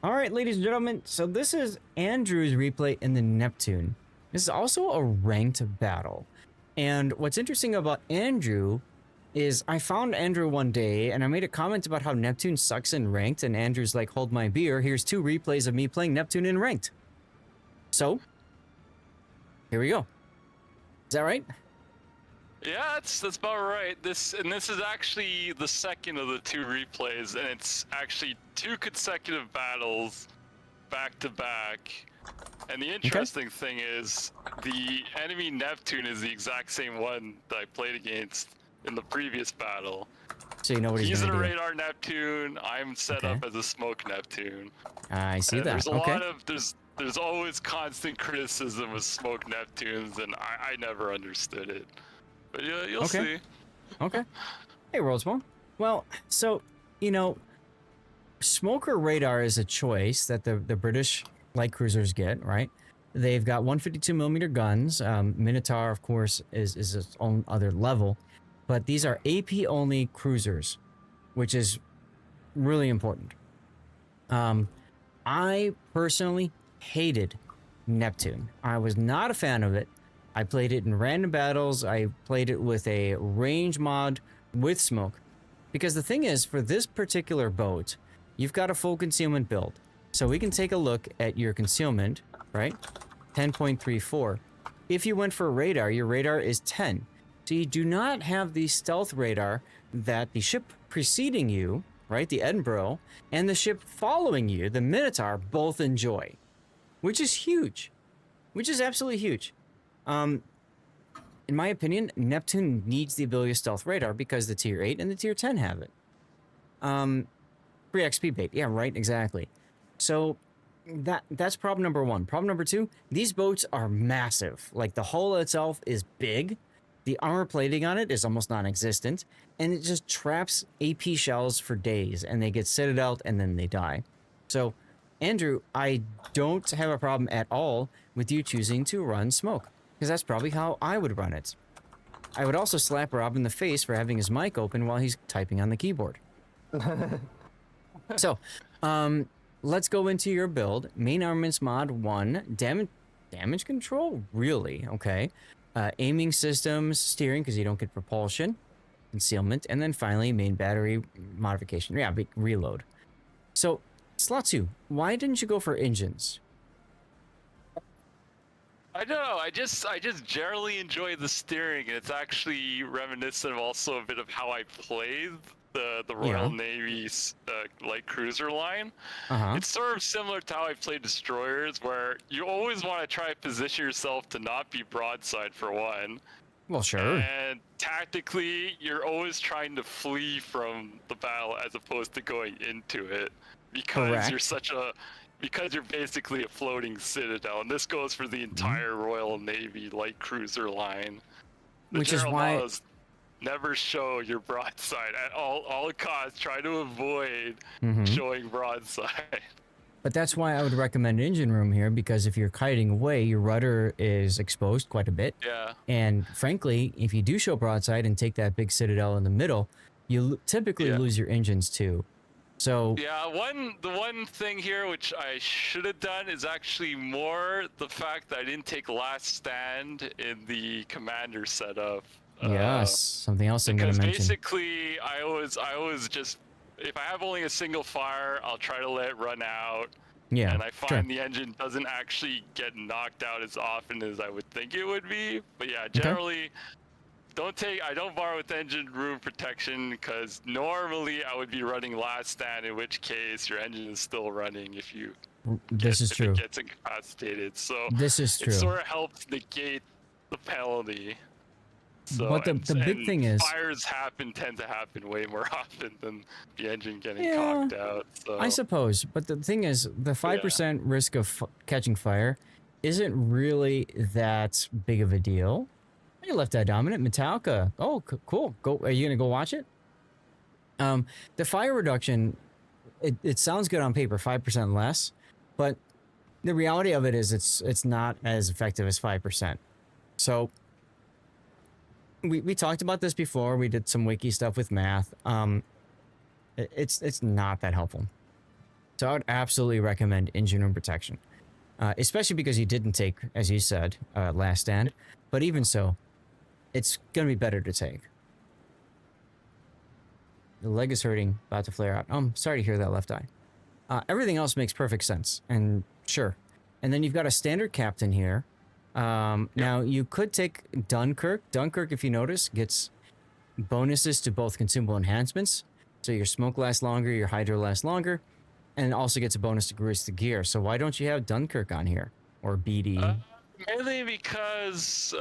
All right, ladies and gentlemen, so this is Andrew's replay in the Neptune. This is also a ranked battle. And what's interesting about Andrew is I found Andrew one day and I made a comment about how Neptune sucks in ranked, and Andrew's like, hold my beer, here's 2 replays of me playing Neptune in ranked. So, here we go. Is that right? Yeah, that's about right. This is actually the second of the 2 replays, and it's actually 2 consecutive battles back to back. And the interesting thing is, the enemy Neptune is the exact same one that I played against in the previous battle. So you know what he's gonna do. He's a radar Neptune. I'm set up as a smoke Neptune. I see that. There's a lot of there's always constant criticism of smoke Neptunes, and I never understood it. But yeah, you'll see. Okay. Hey, Worldspawn. Well, so, you know, smoker radar is a choice that the British light cruisers get, right? They've got 152mm guns. Minotaur, of course, is its own other level. But these are AP only cruisers, which is really important. I personally hated Neptune. I was not a fan of it. I played it in random battles. I played it with a range mod with smoke. Because the thing is, for this particular boat, you've got a full concealment build. So we can take a look at your concealment, right? 10.34. If you went for radar, your radar is 10. So you do not have the stealth radar that the ship preceding you, right, the Edinburgh, and the ship following you, the Minotaur, both enjoy. Which is huge. Which is absolutely huge. In my opinion, Neptune needs the ability of stealth radar because the tier 8 and the tier 10 have it. Free XP bait. Yeah, right, exactly. So that's problem number 1. Problem number 2, these boats are massive. Like, the hull itself is big. The armor plating on it is almost non-existent, and it just traps AP shells for days, and they get citadeled and then they die. So, Andrew, I don't have a problem at all with you choosing to run smoke, because that's probably how I would run it. I would also slap Rob in the face for having his mic open while he's typing on the keyboard. So, let's go into your build. Main armaments mod 1, damage control, really, okay. Aiming systems, steering, because you don't get propulsion, concealment, and then finally main battery modification. Yeah, reload. So, slot 2, why didn't you go for engines? I don't know. I just generally enjoy the steering, and it's actually reminiscent of also a bit of how I played the Royal Navy's light cruiser line. It's sort of similar to how I play destroyers, where you always want to try to position yourself to not be broadside for one. Well, sure. And tactically, you're always trying to flee from the battle as opposed to going into it, because you're basically a floating citadel, and this goes for the entire Royal Navy light cruiser line. Which is why never show your broadside at all costs. Try to avoid showing broadside. But that's why I would recommend engine room here, because if you're kiting away, your rudder is exposed quite a bit. Yeah. And frankly, if you do show broadside and take that big citadel in the middle, you typically lose your engines too. So yeah, the one thing here which I should have done is actually more the fact that I didn't take last stand in the commander setup. Yes, something else I'm going to mention. Because basically, I always just, if I have only a single fire, I'll try to let it run out. Yeah. And I find the engine doesn't actually get knocked out as often as I would think it would be. But yeah, generally, I don't borrow with engine room protection, because normally I would be running last stand, in which case your engine is still running if it gets incapacitated. So this is true. It sort of helps negate the penalty. So, but the big thing is, fires tend to happen way more often than the engine getting cocked out. So. I suppose, but the thing is, the 5% risk of catching fire isn't really that big of a deal. You left eye dominant, Metallica. Oh, cool. Are you gonna go watch it? The fire reduction, it sounds good on paper, 5% less, but the reality of it is it's not as effective as 5%. So. We talked about this before. We did some wiki stuff with math. It's not that helpful. So I would absolutely recommend engine room protection, especially because you didn't take, as you said, last stand. But even so, it's gonna be better to take. The leg is hurting, about to flare out. I'm sorry to hear that, left eye. Everything else makes perfect sense, and sure. And then you've got a standard captain here. Now, you could take Dunkirk. Dunkirk, if you notice, gets bonuses to both consumable enhancements. So your smoke lasts longer, your hydro lasts longer, and it also gets a bonus to grease the gear. So why don't you have Dunkirk on here? Or BD? Mainly because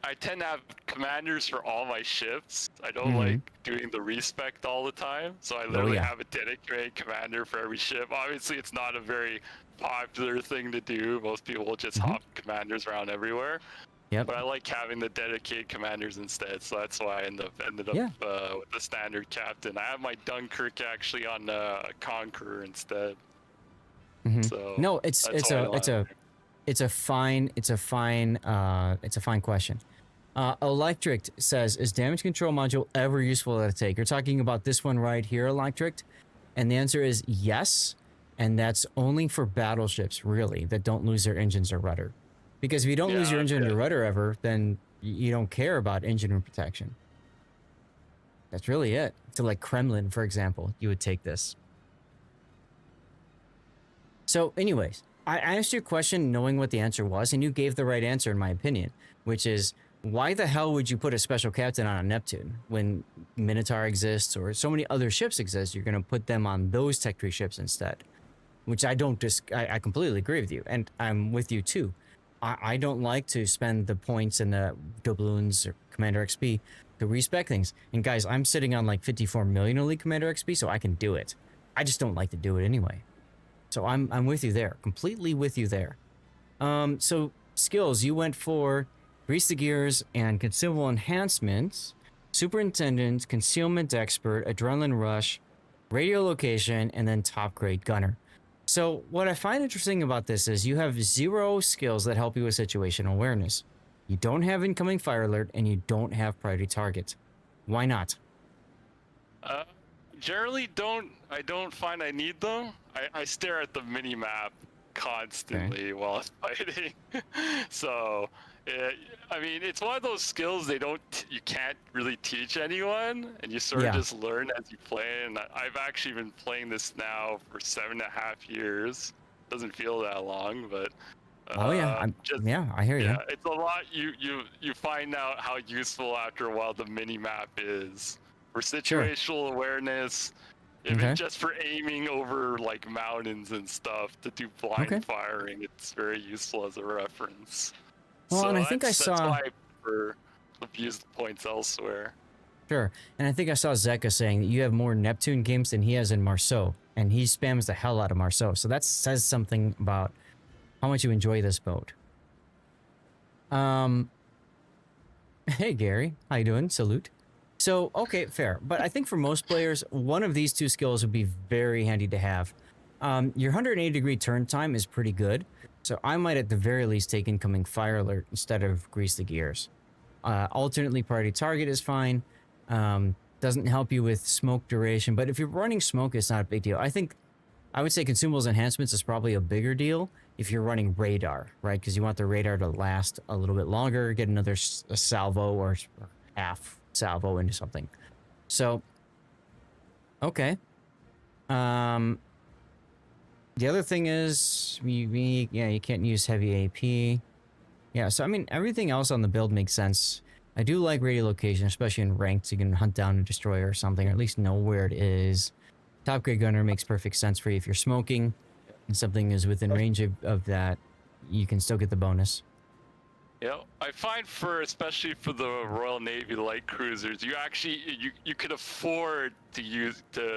I tend to have commanders for all my ships. I don't like doing the respect all the time, so I literally have a dedicated commander for every ship. Obviously, it's not a very popular thing to do. Most people will just hop commanders around everywhere. But I like having the dedicated commanders instead, so that's why I ended up with the standard captain. I have my Dunkirk actually on Conqueror instead. So no, it's a fine question. Electric says, is damage control module ever useful to take? You're talking about this one right here, Electric, and the answer is yes, and that's only for battleships, really, that don't lose their engines or rudder. Because if you don't lose your engine or rudder ever, then you don't care about engine room protection. That's really it. So like Kremlin, for example, you would take this. So anyways, I asked you a question knowing what the answer was, and you gave the right answer in my opinion, which is, why the hell would you put a special captain on a Neptune when Minotaur exists or so many other ships exist? You're going to put them on those tech tree ships instead, which I completely agree with you. And I'm with you too. I don't like to spend the points and the doubloons or Commander XP to respec things. And guys, I'm sitting on like 54 million Elite Commander XP, so I can do it. I just don't like to do it anyway. So I'm with you there, completely with you there. So skills, you went for Grease the Gears and Consumable Enhancements, Superintendent, Concealment Expert, Adrenaline Rush, Radio Location, and then Top Grade Gunner. So what I find interesting about this is you have 0 skills that help you with situational awareness. You don't have Incoming Fire Alert, and you don't have Priority Target. Why not? Generally I don't find I need them. I stare at the mini map constantly while I'm fighting. So I mean, it's one of those skills you can't really teach anyone, and you sort of just learn as you play. And I've actually been playing this now for 7.5 years. Doesn't feel that long, but I hear you. Yeah, it's a lot. You find out how useful after a while the mini map is for situational awareness. Even just for aiming over like mountains and stuff to do blind firing, it's very useful as a reference. Well, so and I think that's why I prefer to use the points elsewhere. Sure, and I think I saw Zeka saying that you have more Neptune games than he has in Marceau, and he spams the hell out of Marceau. So that says something about how much you enjoy this boat. Hey Gary, how you doing? Salute. So, okay, fair. But I think for most players, one of these two skills would be very handy to have. Your 180-degree turn time is pretty good, so I might at the very least take Incoming Fire Alert instead of Grease the Gears. Alternately, Priority Target is fine. Doesn't help you with smoke duration, but if you're running smoke, it's not a big deal. I would say Consumables Enhancements is probably a bigger deal if you're running radar, right? Because you want the radar to last a little bit longer, get another salvo or half salvo into something. So, okay. The other thing is, you can't use heavy AP. Yeah, so I mean, everything else on the build makes sense. I do like radio location, especially in ranked, so you can hunt down a destroyer or something, or at least know where it is. Top grade gunner makes perfect sense for you if you're smoking and something is within range of that, you can still get the bonus. Yeah, I find especially for the Royal Navy light cruisers, you could afford to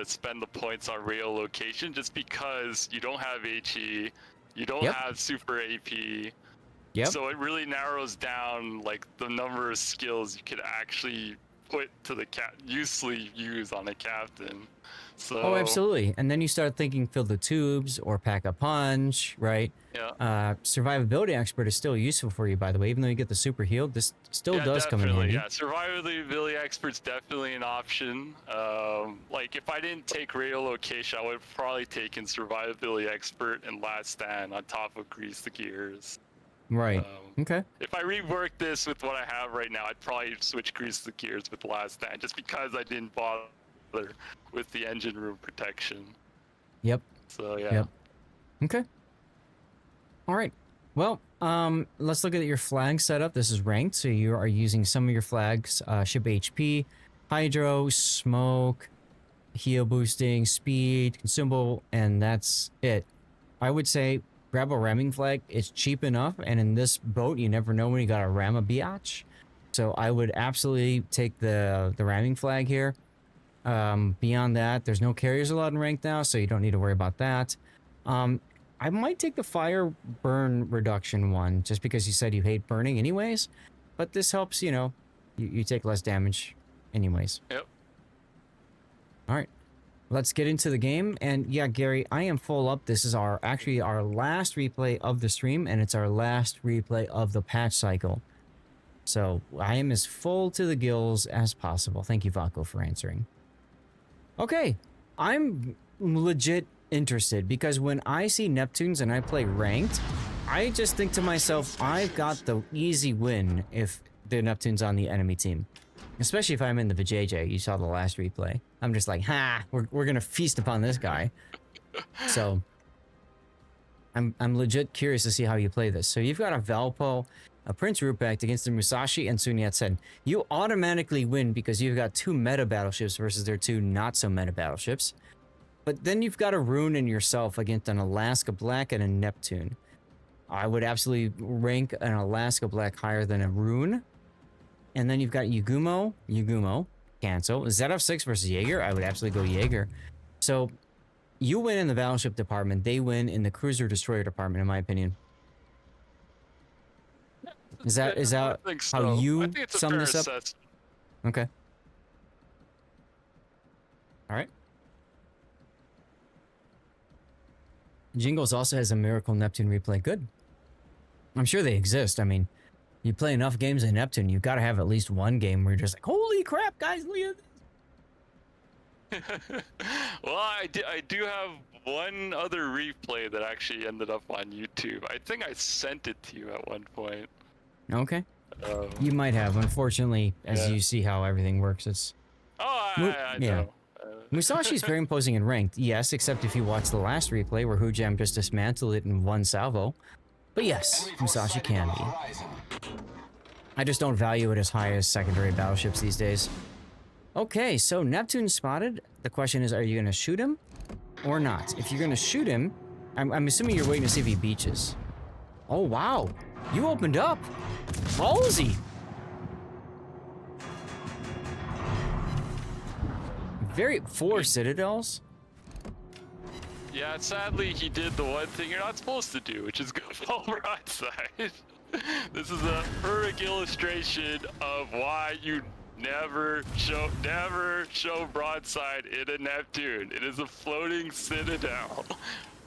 spend the points on radio location just because you don't have HE, you don't have super AP. So it really narrows down like the number of skills you could actually put to the usually use on a captain. So. Oh, absolutely. And then you start thinking fill the tubes or pack a punch, right? Yeah. Survivability expert is still useful for you, by the way, even though you get the super heal. This still does come in handy. Yeah, survivability expert's definitely an option. Like if I didn't take radiolocation, I would have probably taken survivability expert and last stand on top of grease the gears. Right. Okay. If I rework this with what I have right now, I'd probably switch grease the gears with last stand just because I didn't bother with the engine room protection. Yep. So yeah. Yep. Okay. All right. Well, let's look at your flag setup. This is ranked, so you are using some of your flags: ship HP, hydro, smoke, heal boosting, speed, consumable, and that's it. I would say grab a ramming flag. It's cheap enough, and in this boat, you never know when you got to ram a biatch. So I would absolutely take the ramming flag here. Beyond that, there's no carriers allowed in ranked now, so you don't need to worry about that. I might take the fire burn reduction one, just because you said you hate burning anyways. But this helps, you know, you take less damage anyways. Yep. All right. Let's get into the game. And yeah, Gary, I am full up. This is actually our last replay of the stream, and it's our last replay of the patch cycle. So I am as full to the gills as possible. Thank you, Vaco, for answering. Okay, I'm legit interested because when I see Neptunes and I play ranked, I just think to myself, I've got the easy win if the Neptune's on the enemy team. Especially if I'm in the Vijay. You saw the last replay. I'm just like, ha, we're gonna feast upon this guy. So I'm legit curious to see how you play this. So you've got a Valpo, a Prince Rupert against the Musashi and Sun Yat-sen. You automatically win because you've got 2 meta battleships versus their 2 not so meta battleships. But then you've got a Rune in yourself against an Alaska Black and a Neptune. I would absolutely rank an Alaska Black higher than a Rune. And then you've got Yugumo, cancel. ZF6 versus Jaeger, I would absolutely go Jaeger. So you win in the battleship department, they win in the cruiser destroyer department, in my opinion. Is that how you sum this up? Assessment. Okay. All right. Jingles also has a Miracle Neptune replay. Good. I'm sure they exist. I mean, you play enough games in Neptune, you've got to have at least one game where you're just like, holy crap, guys, look at this. Well, I do have one other replay that actually ended up on YouTube. I think I sent it to you at one point. Okay. You might have. Unfortunately, as you see how everything works, it's... Oh, I know. Musashi's very imposing in ranked, yes, except if you watch the last replay where Hujam just dismantled it in one salvo. But yes, Musashi can be. I just don't value it as high as secondary battleships these days. Okay, so Neptune spotted. The question is, are you going to shoot him or not? If you're going to shoot him, I'm assuming you're waiting to see if he beaches. Oh, wow. You opened up. Ballsy. Very... 4 citadels? Yeah, sadly, he did the one thing you're not supposed to do, which is go full broadside. This is a perfect illustration of why you never show broadside in a Neptune. It is a floating citadel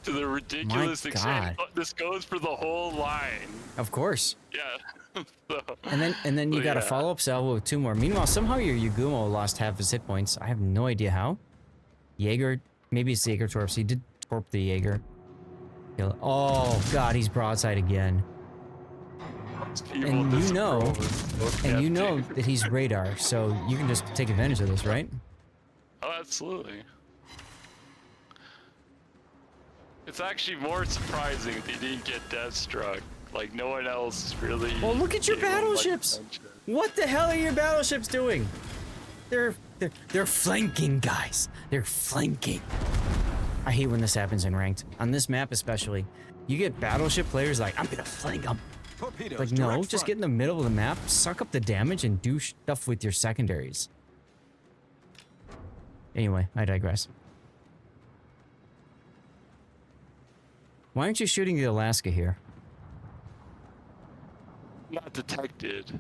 to the ridiculous extent. This goes for the whole line. Of course. Yeah. So, and then you got a follow-up salvo with 2 more. Meanwhile, somehow your Yugumo lost half his hit points. I have no idea how. Jaeger, maybe it's Jaeger Torps. He did torp the Jaeger. Oh god, he's broadside again. And you know that he's radar, so you can just take advantage of this, right? Oh, absolutely. It's actually more surprising that he didn't get death struck. Like, no one else really... Well, look at your battleships! What the hell are your battleships doing? They're flanking, guys. They're flanking. I hate when this happens in ranked. On this map especially. You get battleship players like, I'm gonna flank them. Like, no, just get in the middle of the map, suck up the damage, and do stuff with your secondaries. Anyway, I digress. Why aren't you shooting the Alaska here? Not detected.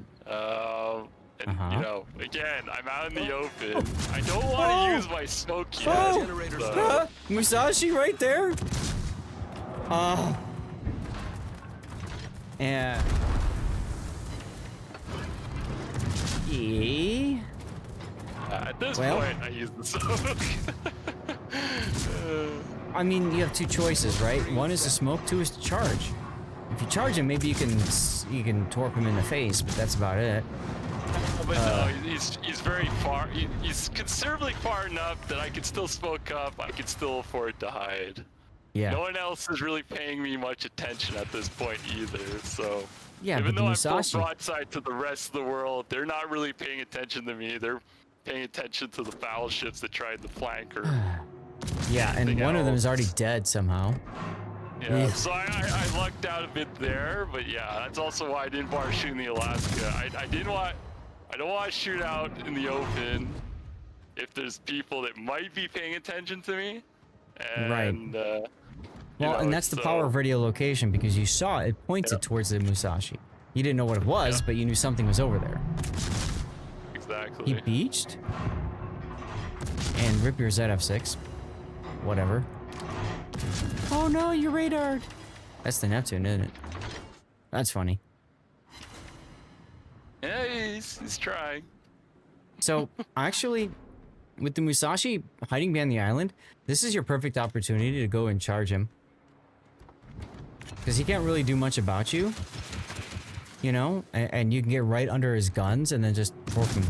And, you know, again, I'm out in the open. I don't want to use my smoke yet. Musashi right there. And... At this point, I use the smoke. I mean, you have two choices, right? One is to smoke, two is to charge. If you charge him, maybe you can torp him in the face, but that's about it. But no, he's very far. He's considerably far enough that I can still smoke up. I can still afford to hide. Yeah. No one else is really paying me much attention at this point either. So yeah, even though I'm full broadside to the rest of the world, they're not really paying attention to me. They're paying attention to the battleships that tried to flank her. Yeah, and one of them is already dead somehow. Yeah, so I lucked out a bit there, but yeah, that's also why I didn't bother shooting the Alaska. I don't want to shoot out in the open if there's people that might be paying attention to me. And, right. Well, and that's the power of radio location, because you saw it pointed towards the Musashi. You didn't know what it was, but you knew something was over there. Exactly. He beached. And rip your ZF6. Whatever. Oh no, you radared. That's the Neptune, isn't it? That's funny. Yeah, he's trying. So, actually, with the Musashi hiding behind the island, this is your perfect opportunity to go and charge him. Because he can't really do much about you. You know? And you can get right under his guns and then just torp him.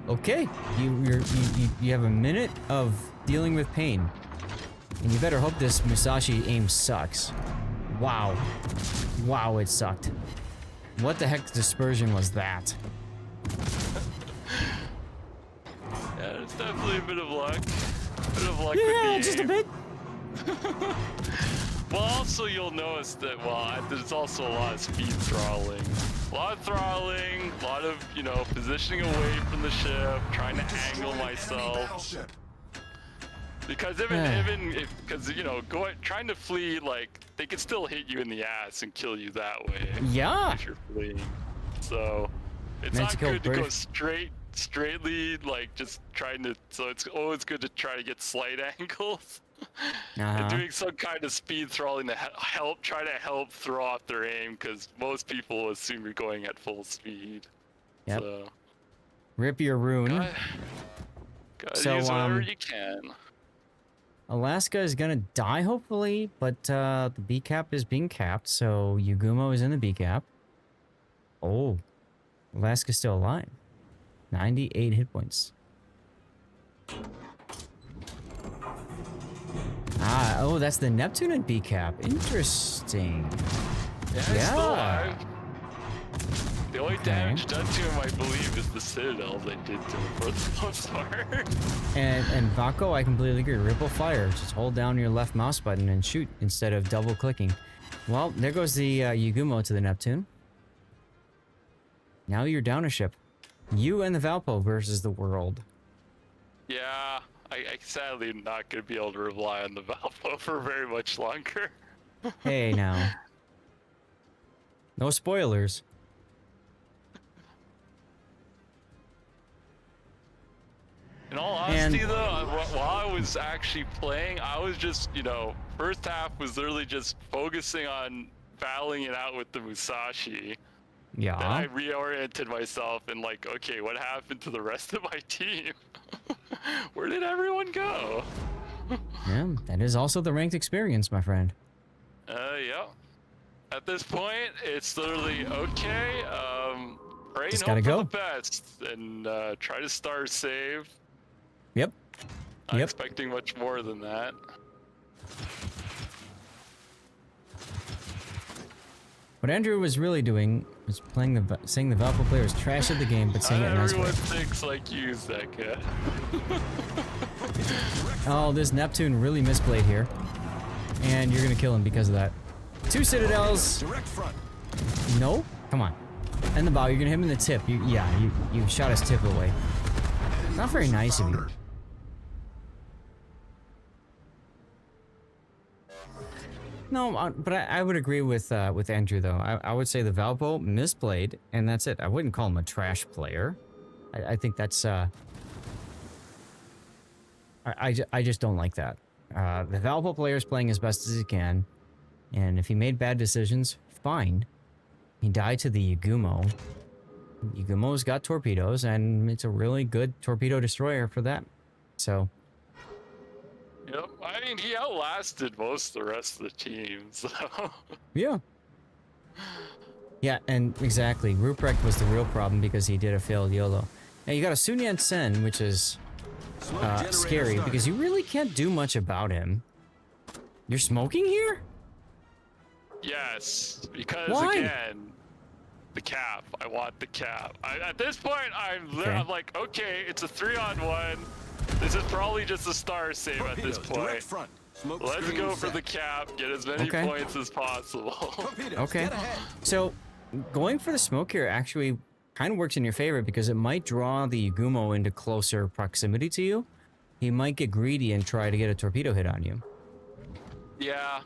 Okay, you have a minute of dealing with pain, and you better hope this Musashi aim sucks. Wow, it sucked. What the heck dispersion was that? Yeah, it's definitely a bit of luck. With yeah, the just aim. a bit. Well, also you'll notice that, there's also a lot of speed throttling. A lot of throttling, a lot of, you know, positioning away from the ship, trying to angle myself. Because because, you know, trying to flee, like, they can still hit you in the ass and kill you that way. Yeah. If you're fleeing. So, it's not good to go straight lead, like, just trying to, so it's always good to try to get slight angles. And doing some kind of speed throttling to try to help throw off their aim, because most people assume you're going at full speed. Yep. So, rip your rune. Gotta use whatever you can. Alaska is gonna die, hopefully, but the B cap is being capped, so Yugumo is in the B cap. Oh, Alaska's still alive. 98 hit points. Oh, that's the Neptune and B cap. Interesting. Yeah, it's still alive. The only damage done to him, I believe, is the citadels they did to him for the most part. And Vako, I completely agree. Ripple fire. Just hold down your left mouse button and shoot instead of double clicking. Well, there goes the Yugumo to the Neptune. Now you're down a ship. You and the Valpo versus the world. Yeah, I sadly am not going to be able to rely on the Valpo for very much longer. Hey, now. No spoilers. In all honesty, though, while I was actually playing, I was just, you know, first half was literally just focusing on battling it out with the Musashi. Yeah. Then I reoriented myself and like, okay, what happened to the rest of my team? Where did everyone go? Yeah, that is also the ranked experience, my friend. Yeah. At this point, it's literally, okay, pray and hope for the best, and try to star save. Yep. Not expecting much more than that. What Andrew was really doing was saying the Valpo player is trash at the game, but saying it nice way. Everyone thinks like you, Zeka. Oh, this Neptune really misplayed here. And you're gonna kill him because of that. 2 citadels. Direct front. No? Come on. And the bow, you're gonna hit him in the tip. You shot his tip away. Not very nice of you. No, but I would agree with Andrew though. I would say the Valpo misplayed, and that's it. I wouldn't call him a trash player. I think that's I just don't like that. The Valpo player is playing as best as he can, and if he made bad decisions, fine. He died to the Yagumo. Yagumo's got torpedoes, and it's a really good torpedo destroyer for that. So. Yep, I mean, he outlasted most of the rest of the team, so... Yeah. Yeah, and exactly. Ruprecht was the real problem because he did a failed YOLO. Now, you got a Sun Yat-sen, which is scary because you really can't do much about him. You're smoking here? Yes, because Why? again, the cap. I want the cap. At this point, I'm like, okay, it's a 3-on-1. This is probably just a star save at this point. Let's go for the cap, get as many points as possible. Okay. So, going for the smoke here actually kind of works in your favor because it might draw the Yagumo into closer proximity to you. He might get greedy and try to get a torpedo hit on you. Yeah.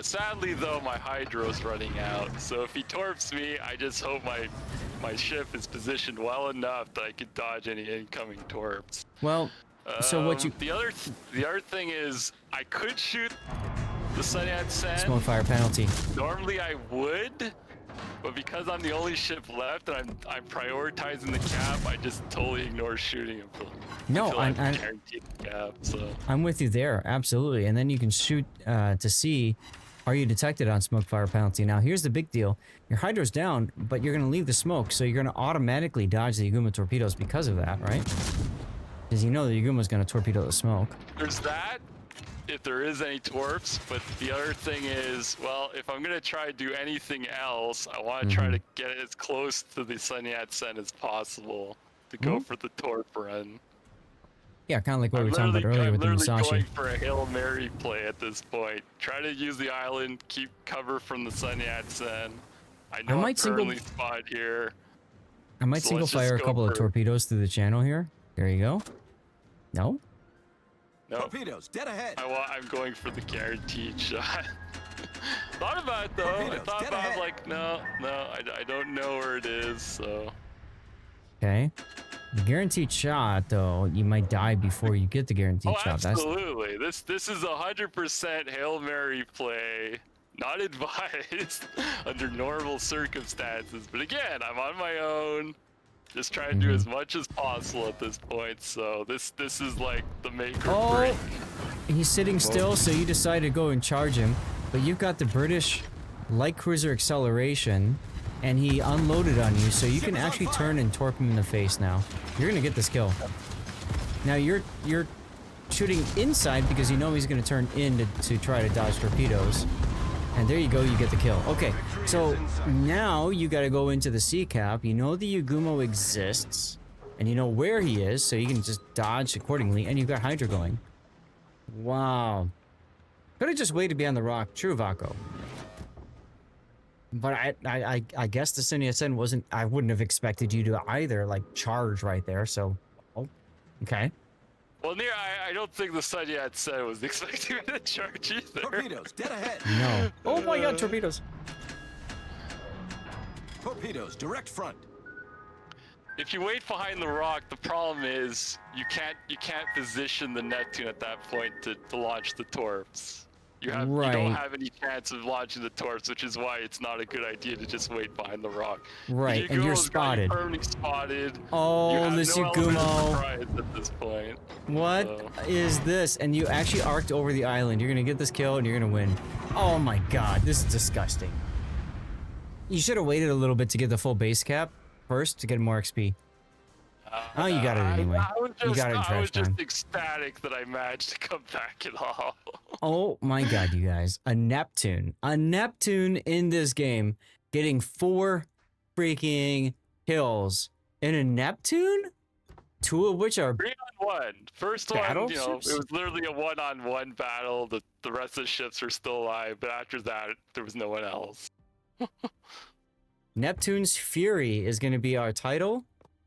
Sadly, though, my hydro's running out. So if he torps me, I just hope my ship is positioned well enough that I can dodge any incoming torps. Well, so what you... The other thing is, I could shoot the Sun Yat-sen. Smoke fire penalty. Normally I would, but because I'm the only ship left and I'm prioritizing the cap, I just totally ignore shooting him. No, I'm guaranteed the cap, so. I'm with you there, absolutely. And then you can shoot to see, are you detected on smoke fire penalty? Now, here's the big deal. Your hydro's down, but you're going to leave the smoke, so you're going to automatically dodge the Yagumo torpedoes because of that, right? Because you know the Yagumo's going to torpedo the smoke. There's that, if there is any torps, but the other thing is, well, if I'm going to try to do anything else, I want to try to get as close to the Sun Yat-sen as possible to go for the torp run. Yeah, kind of like what we were talking about earlier with the Musashi. I'm literally going for a Hail Mary play at this point. Try to use the island, keep cover from the Sun Yat-sen. I know I'm currently spot here. I might single fire a couple of torpedoes through the channel here. There you go. No? No. Torpedoes, dead ahead. I'm going for the guaranteed shot. Thought about it though. I thought about like, no, I don't know where it is, so. Okay. The guaranteed shot, though, you might die before you get the guaranteed shot. Absolutely. This is 100% Hail Mary play. Not advised under normal circumstances. But again, I'm on my own. Just trying to do as much as possible at this point. So this is like the make or break. He's sitting still, so you decide to go and charge him. But you've got the British light cruiser acceleration. And he unloaded on you, so you can actually turn and torp him in the face now. You're gonna get this kill. Now you're shooting inside because you know he's gonna turn in to try to dodge torpedoes. And there you go, you get the kill. Okay, so now you gotta go into the sea cap. You know the Yagumo exists, and you know where he is, so you can just dodge accordingly, and you've got Hydra going. Wow. Could have just waited behind the rock. True, Vaco. But I guess the Sun Yat-sen wasn't... I wouldn't have expected you to either, like, charge right there, so... Oh, okay. Well, I don't think the Sun Yat-sen was expecting me to charge either. Torpedoes, dead ahead. No. Oh my god, torpedoes. Torpedoes, direct front. If you wait behind the rock, the problem is you can't position the Neptune at that point to launch the torps. You don't have any chance of launching the torps, which is why it's not a good idea to just wait behind the rock. Right, and you're spotted. Permanently spotted. Oh, this Yagumo. At this point. What is this? And you actually arced over the island. You're gonna get this kill and you're gonna win. Oh my god, this is disgusting. You should have waited a little bit to get the full base cap first to get more XP. Oh, you got it anyway. You got it in trash time. I was just ecstatic that I managed to come back at all. Oh my god, you guys. A Neptune in this game getting 4 freaking kills in a Neptune? 2 of which are 3-on-1. First one, you know, it was literally a 1-on-1 battle. The rest of the ships were still alive, but after that, there was no one else. Neptune's Fury is going to be our title.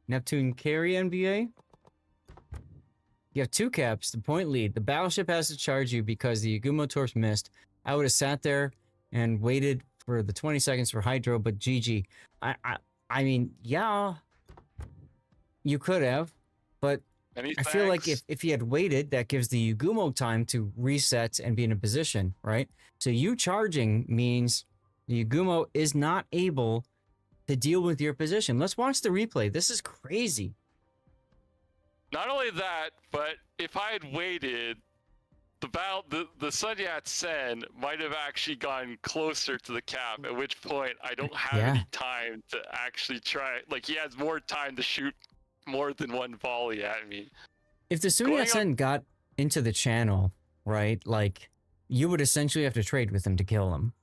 Neptune carry NBA. You have 2 caps, the point lead. The battleship has to charge you because the Yagumo torps missed. I would have sat there and waited for the 20 seconds for hydro, but GG. I mean, yeah, you could have, but I feel like if you had waited, that gives the Yugumo time to reset and be in a position, right? So you charging means the Yugumo is not able to deal with your position. Let's watch the replay. This is crazy. Not only that, but if I had waited, the Sun Yat-sen might have actually gone closer to the cap, at which point I don't have any time to actually try. Like, he has more time to shoot more than one volley at me. If the Sun Yat-sen got into the channel, right, like, you would essentially have to trade with him to kill him.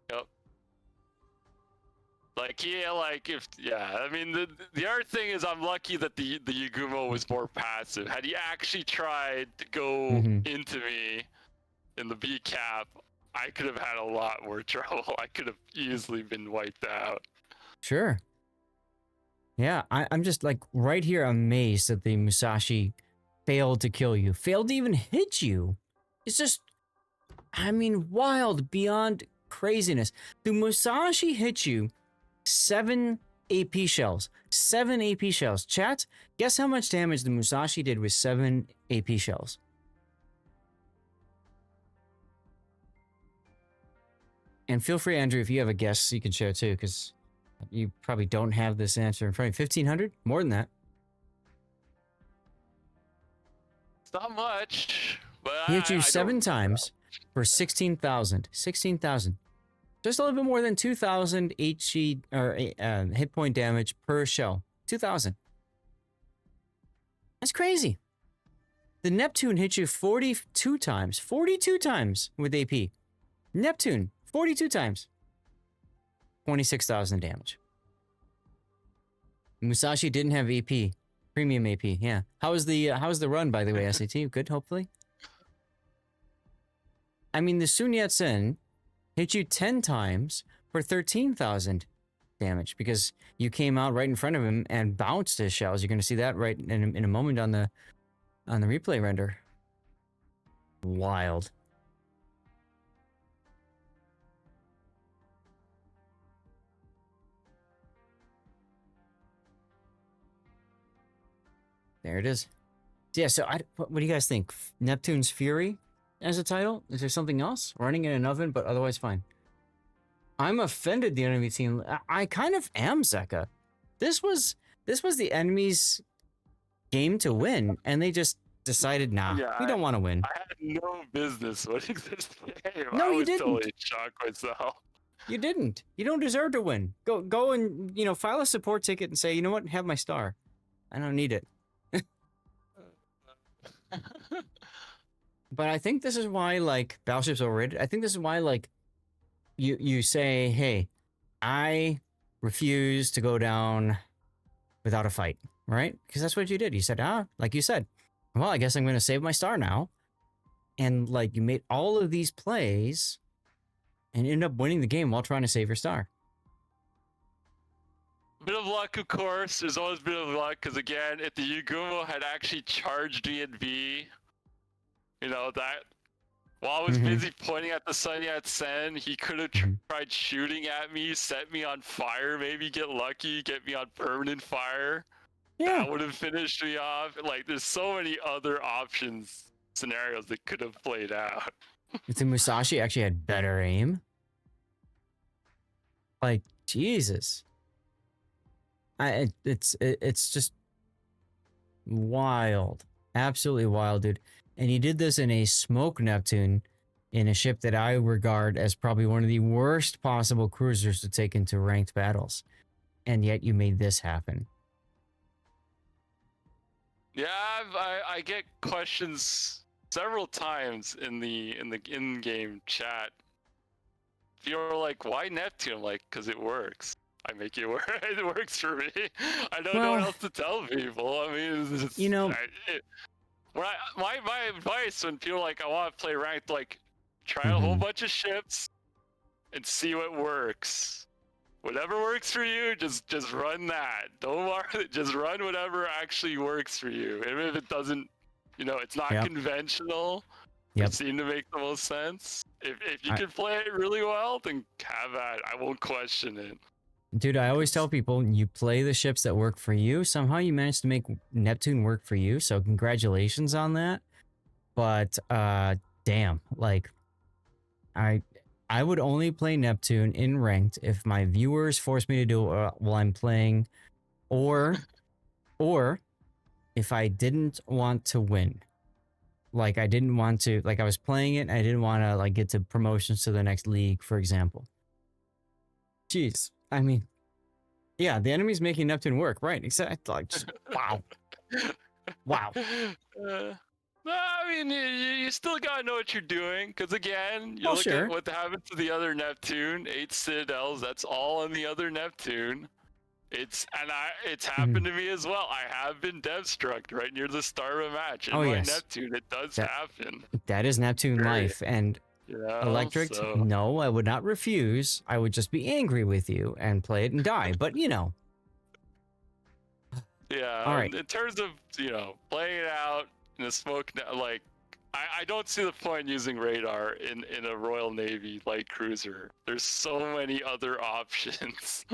Yep. Like, I mean, the other thing is I'm lucky that the Yugumo was more passive. Had he actually tried to go into me in the B cap, I could have had a lot more trouble. I could have easily been wiped out. Sure. Yeah, I'm just like right here amazed that the Musashi failed to kill you. Failed to even hit you. It's just, I mean, wild beyond craziness. The Musashi hit you 7 AP shells. 7 AP shells. Chat, guess how much damage the Musashi did with 7 AP shells? And feel free, Andrew, if you have a guess, you can share too, because you probably don't have this answer in front of you. 1,500? More than that. It's not much, but he hit you 7 times for 16,000. 16,000. Just a little bit more than 2,000 HE or hit point damage per shell. 2,000. That's crazy. The Neptune hit you 42 times. 42 times with AP. Neptune, 42 times. 26,000 damage. Musashi didn't have AP. Premium AP, yeah. How's the run, by the way, SAT? Good, hopefully? I mean, the Sun Yat-sen hit you 10 times for 13,000 damage because you came out right in front of him and bounced his shells. You're going to see that right in a moment on the replay render. Wild. There it is. Yeah, so what do you guys think? Neptune's Fury as a title? Is there something else? Running in an oven, but otherwise fine. I'm offended the enemy team. I kind of am, Zeka. This was the enemy's game to win, and they just decided, nah, we don't want to win. I had no business winning this game. No, you didn't. I was totally shocked myself. You didn't. You don't deserve to win. Go and, file a support ticket and say, you know what, have my star. I don't need it. But I think this is why, like, Battleship's overrated. I think this is why, like, you say, hey, I refuse to go down without a fight, right? Because that's what you did. You said, like you said, well, I guess I'm going to save my star now. And, like, you made all of these plays and end up winning the game while trying to save your star. Bit of luck, of course. There's always a bit of luck, because again, if the Yugumo had actually charged D&B, that while I was busy pointing at the Sun Yat-sen, he could have tried shooting at me, set me on fire, maybe get lucky, get me on permanent fire. Yeah. That would have finished me off. Like, there's so many other scenarios that could have played out. If the Musashi actually had better aim, like, Jesus. It's just wild. Absolutely wild, dude. And he did this in a smoke Neptune in a ship that I regard as probably one of the worst possible cruisers to take into ranked battles. And yet you made this happen. Yeah, I get questions several times in the in-game chat. You're like, why Neptune? I'm like, because it works. I make it work. It works for me. I don't know what else to tell people. I mean, my advice when people are like, I want to play ranked, like, try a whole bunch of ships and see what works. Whatever works for you, just run that. Don't worry, just run whatever actually works for you. Even if it doesn't, it's not conventional. It seemed to make the most sense. If you can play it really well, then have at it. I won't question it. Dude, I always tell people, you play the ships that work for you. Somehow you managed to make Neptune work for you, so congratulations on that. But damn, like I would only play Neptune in ranked if my viewers force me to do it while I'm playing, or if I didn't want to win. Like I didn't want to, like I was playing it and I didn't want to like get to promotions to the next league, for example. Jeez. I mean, yeah, the enemy's making Neptune work, right? Except like, just, wow. Wow. I mean, you still gotta know what you're doing, because again, you look sure. at what happened to the other Neptune, 8 Citadels, that's all on the other Neptune. It's happened to me as well. I have been dev struck right near the start of a match. In my Neptune, it does happen. That is Neptune life. And Electric, no, I would not refuse. I would just be angry with you and play it and die. But you know. Yeah. All right. In terms of, playing it out in the smoke, like, I don't see the point in using radar in a Royal Navy light cruiser. There's so many other options.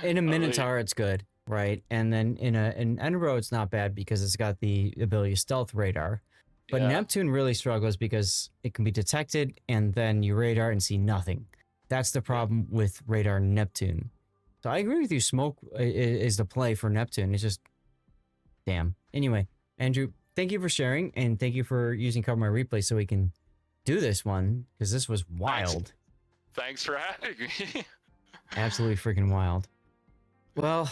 In a Minotaur, it's good, right? And then in Enro, it's not bad because it's got the ability to stealth radar. But Neptune really struggles because it can be detected and then you radar and see nothing. That's the problem with radar Neptune. So I agree with you. Smoke is the play for Neptune. It's just, damn. Anyway, Andrew, thank you for sharing and thank you for using Cover My Replay so we can do this one because this was wild. Thanks for having me. Absolutely freaking wild. Well,